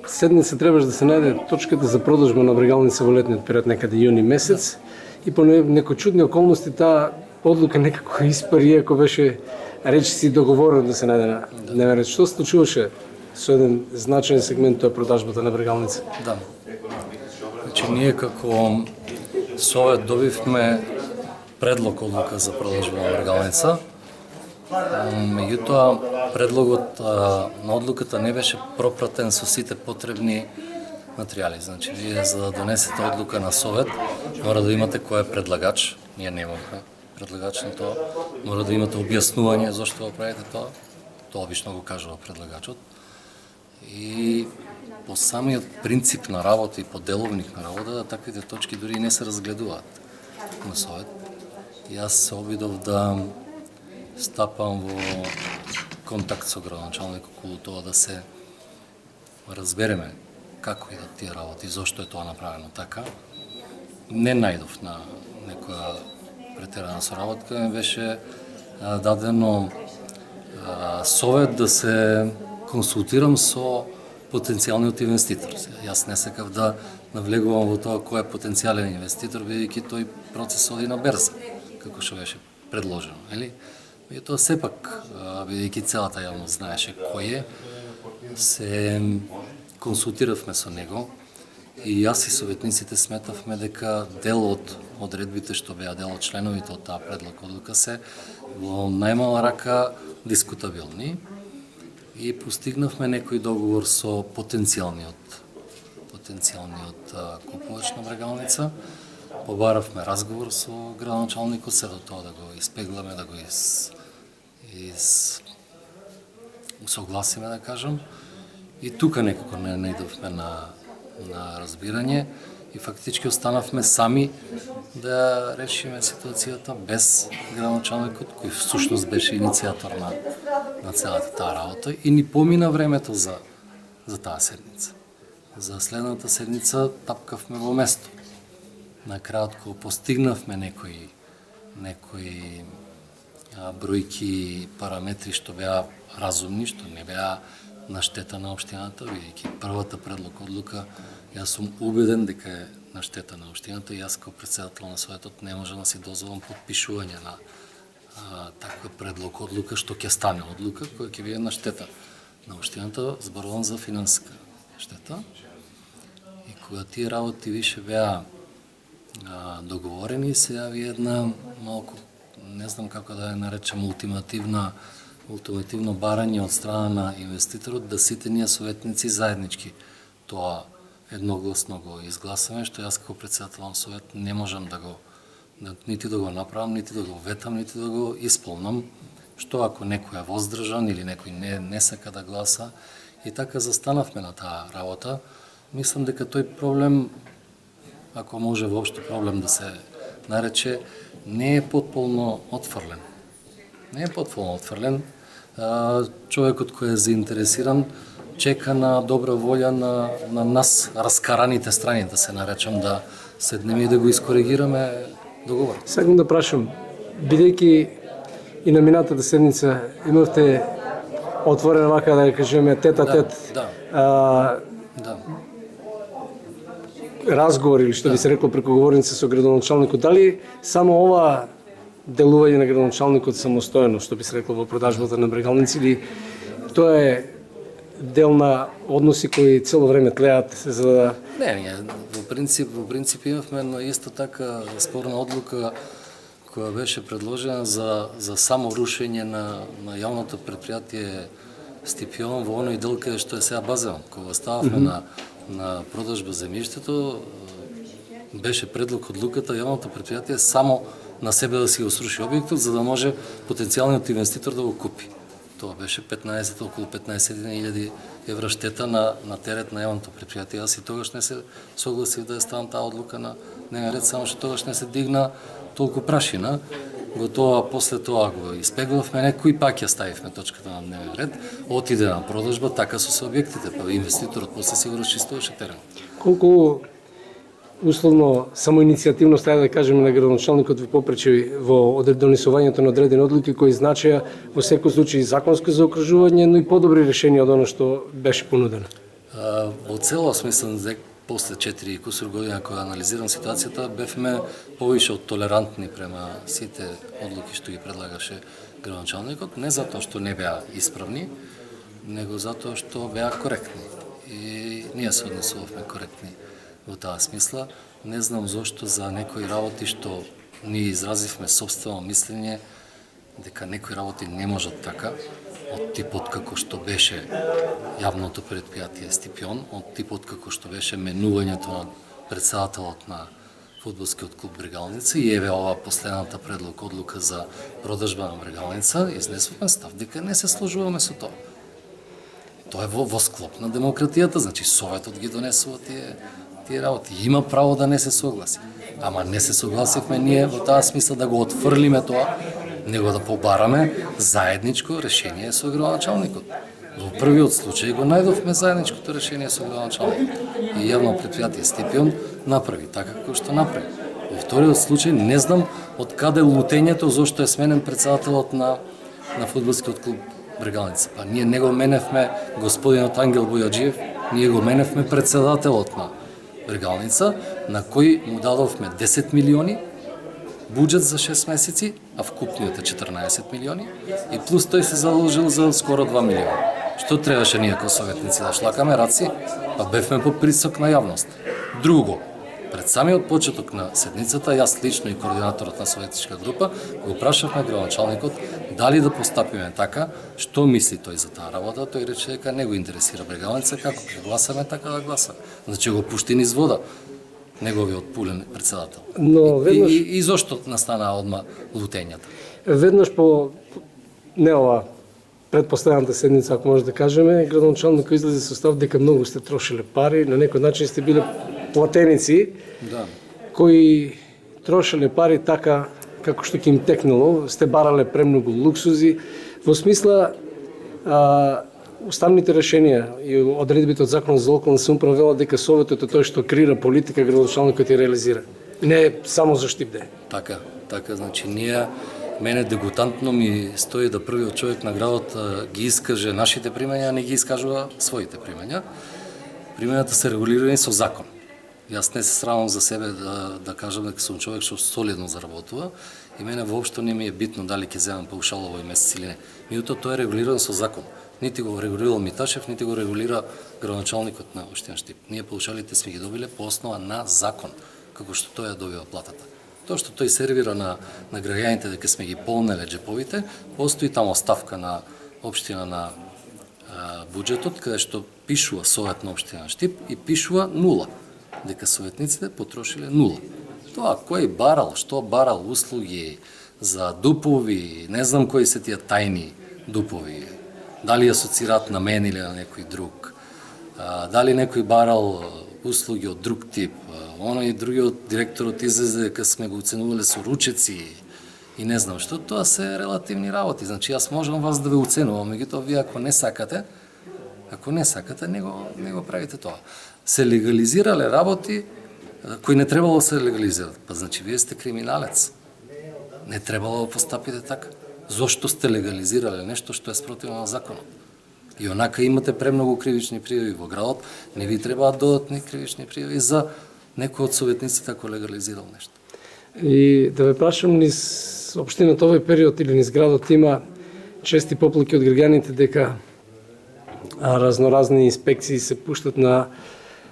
седница требаше да се најде точката за продажба на Брегалница во летниот период некаде јуни месец и по некои чудни околности таа одлука некако испари, иако беше речиси договорено да се најде на дневен ред. Што се случуваше со еден значаен сегмент тоа продажбата на Брегалница? Да. Значи ние како Совет добивме предлог одлука за продажба на Брегалница. Меѓутоа, предлогот на одлуката не беше пропратен со сите потребни материјали. Значи, вие за да донесете одлука на Совет, мора да имате кој е предлагач. Ние немавме предлагач на тоа. Мора да имате објаснување зашто го правите тоа. Тоа обично го кажува предлагачот. И по самиот принцип на работа и по деловник на работа, таквите точки дури не се разгледуваат на Совет. И јас се обидов да стапам во контакт со градоначалник околу тоа да се разбереме како идат тие работи, зошто е тоа направено така. Не најдов на некоја претерана соработка, ми беше дадено совет да се консултирам со потенцијалниот инвеститор. Јас не сакав да навлегувам во тоа кој е потенцијален инвеститор, бидејќи тој процес оди на берза, како што беше предложено, нели? И тоа сепак, бидејќи целата јавност знаеше кој е, се консултиравме со него и јас и советниците сметавме дека дел од одредбите што беа дел од членовите од таа предлог одлука се во најмала рака дискутабилни и постигнавме некој договор со потенцијалниот купувач на Брегалница. Побаравме разговор со градоначалникот, се до тоа да го испегламе, да го согласиме, да кажам. И тука некако не најдовме на разбирање и фактички останавме сами да решиме ситуацијата без градоначалникот, кој всушност беше иницијатор на целата таа работа и ни помина времето за таа седница. За следната седница тапкавме во место. На крајот кога постигнавме некои бројки и параметри што беа разумни, што не беа на штета на општината, бидејќи првата предлог одлука, јас сум убеден дека е на штета на општината и јас како претседател на Советот не можам да си дозволам подпишување на таква предлог одлука што ќе стане одлука која ќе биде на штета на општината, зборувам за финансиска штета. И кога тие работи више беа договорени, се јави една малку, не знам како да ја наречам, ултимативно барање од страна на инвеститорот да сите ние советници заеднички тоа едногласно го изгласаме, што јас како претседател на Совет не можам нити да го направам, нити да го ветам, нити да го исполнам, што ако некој е воздржан или некој не сака да гласа. И така застанавме на таа работа. Мислам дека тој проблем, ако може воопшто проблем да се нарече, не е потполно отфрлен. Не е потполно отфрлен. Човекот кој е заинтересиран чека на добра волја на нас, раскараните страни, да се наречам, да седнеме и да го искоригираме договор. Сакам да прашам, бидејќи и на минатата седница имавте отворена вака да кажеме тет-а-тет разговор или што би се рекло преку говорница со градоначалникот, дали само ова делување на градоначалникот самостојно, што би се рекло во продажбата на Брегалници, или тоа е дел на односи кои цело време тлеат за да... Не, во принцип имавме на исто така спорна одлука која беше предложена за само рушење на јавното предпријатие Стипион во оној дел каде што е сега базен. Кога стававме на продажба земјиштето, беше предлог одлуката јавното предпријатие само на себе да си го сруши објектот, за да може потенцијалниот инвеститор да го купи. Тоа беше околу 15.000 евра штета на терет на јавното предпријатие. Јас и тогаш не се согласив да ја ставам таа одлука на дневен ред, само што тогаш не се дигна толку прашина. Готова после тоа го испеглавме некој, пак ја ставивме точката на дневен ред, отиде на продажба, така со објектите, па инвеститорот после си го расчистуваше терен. Колку условно самоиницијативност, да кажеме, на градоначалникот ви попречи во донесувањето на одредени одлуки кои значеа во секој случај законско заокружување, но и подобри решенија од оно што беше понудено? Во целост, мислам, дека после 4 и кусур година кога анализирам ситуацијата, бевме повише од толерантни према сите одлуки што ги предлагаше градоначалникот, не затоа што не беа исправни, него затоа што беа коректни. И ние се однесувавме коректни во таа смисла. Не знам зошто за некои работи што ние изразивме собствено мислење дека некои работи не можат така, од типот како што беше јавното предпријатие Стипион, од типот како што беше менувањето на председателот на фудбалскиот клуб Брегалница и еве ова последната одлука за продажба на Брегалница, изнесуваме став дека не се сложуваме со тоа. Тоа е во склоп на демократијата, значи Советот ги донесува тие работи. Има право да не се согласи. Ама не се согласивме ние во таа смисла да го отфрлиме тоа, него да побараме заедничко решение со градоначалникот. Во првиот случај го најдовме заедничкото решение со градоначалникот. И јавно предпријатие Стипион направи така како што направи. Во вториот случај не знам од каде лутењето зошто е сменен председателот на фудбалскиот клуб Брегалница. Па ние не го меневме господинот Ангел Бојаджиев, ние го меневме председателот на Брегалница, на кој му дадовме 10 милиони буџет за 6 месеци, а вкупниот е 14 милиони, и плюс тој се задолжил за скоро 2 милиона. Што требаше ние како советници да шлакаме раци? Па бевме по притисок на јавност. Друго, пред самиот почеток на седницата, јас лично и координаторот на советничка група го прашавме градоначалникот дали да постапиме така, што мисли тој за таа работа. Тој рече дека не го интересира Брегалница, како ќе гласаме така да гласаме. Значи го пушти низ вода неговиот пулен председател. Но веднаш И зошто настанаа одма лутењата? веднаш по не ова предпоследната седница, ако може да кажеме, градоначалникот излезе со став дека многу сте трошиле пари, на некој начин сте биле платеници, Да. кои трошеле пари така како што ќе им текнало, сте барале премногу луксузи, во смисла уставните решенија и одредбите од Законот за локална самоуправа велат дека Советот е тој што креира политика, градоначалникот ја реализира. Не само за Штипде. Така, значи мене дегутантно ми стои да првиот човек на градот ги искаже нашите примања, а не ги искажува своите примања. Примањата се регулирани со закон. Јас не се срамам за себе да кажам дека сум човек што солидно заработува и мене воопшто не ми е битно дали ќе земам паушал овој месец или не. Меѓутоа тоа е регулирано со закон. Нити го регулирал Миташев, нити го регулира градоначалникот на општина Штип. Ние паушалите сме ги добиле по основа на закон, како што тој ја добива платата. Тоа што тој сервира на граѓаните дека сме ги полнеле джеповите, постои тамо ставка на општина на буџетот, каде што пишува Совет на општина Штип и пишува нула, дека советниците потрошиле нула. Тоа кој барал, што барал услуги за дупови, не знам кои се тие тајни дупови, дали асоцираат на мен или на некој друг, дали некој барал услуги од друг тип, оној другиот директорот излезе дека сме го оценувале со ручеци и не знам што, тоа се релативни работи. Значи јас можам вас да ве оценувам, меѓутоа вие ако не сакате, не го правите тоа. Се легализирале работи кои не требало да се легализират. Па значи вие сте криминалец. Не требало да постапите така. Зошто сте легализирале нешто што е спротивно на законот? И онака имате премногу кривични пријави во градот, не ви требаат додатни кривични пријави за некој од советниците ако легализирал нешто. И да ве прашам, низ општината овој период или низ градот има чести поплаки од граѓаните дека разноразни инспекции се пуштат на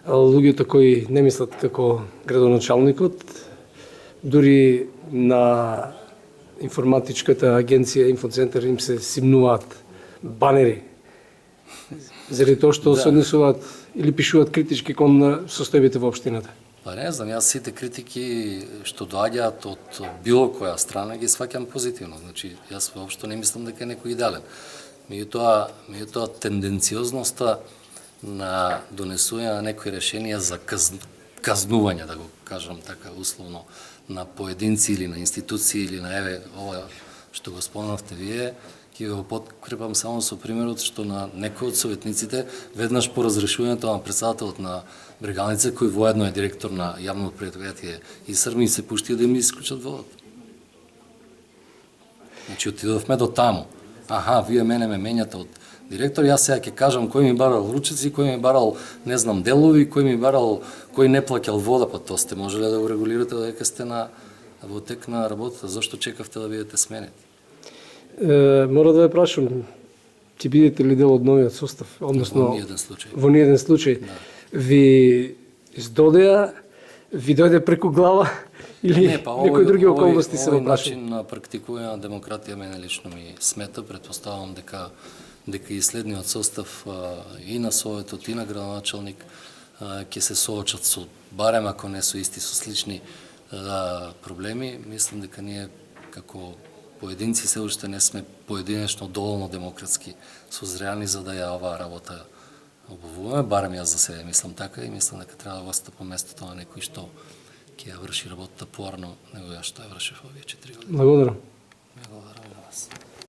луѓето кои не мислат како градоначалникот, дури на информатичката агенција Инфоцентар им се симнуваат банери заради тоа што се однесуваат или пишуваат критички кон состојбите во општината. Па не знам, јас сите критики што доаѓаат од било која страна ги сваќам позитивно. Значи, јас воопшто не мислам дека е некој идеален. Меѓутоа тенденциозноста на донесување на некои решенија за казнување, да го кажам така условно, на поединци или на институции или на еве ова што го спомнавте вие, ќе го подкрепам само со примерот што на некој од советниците веднаш по разрешувањето на председателот на Брегалница, кој воедно е директор на јавно предпријатие ИСР, ми се пушти да ми исклучат водата. Значи отидовме до таму. Аха, вие мене ме менјате од директор, јас сега ќе кажам кој ми барал ручици, кој ми барал, не знам, делови, кој ми барал, кој не плаќал вода, па то сте можеле да го регулирате дека сте во тек на работата, зошто чекавте да бидете сменети? Мора да ве прашам, ќе бидете ли дел од новиот состав, односно Во ниеден случај. Во ниеден случај. Ви издодеа, ви дојде преку глава или некои други околности се Овој напрашува? начин на практикување на демократија мене лично ми смета, претпоставам дека и следниот состав и на Советот и на градоначалник ќе се соочат со, барем ако не со исти, со слични проблеми. Мислам дека ние како поединци се уште не сме поединечно доволно демократски созреани за да ја оваа работа обувуваме, барем јас за себе мислам така и мислам дека треба да го остави по местото на некој што ќе ја врши работата поарно него ја што ја врши во овие 4 години. Благодарам. Благодарам на вас.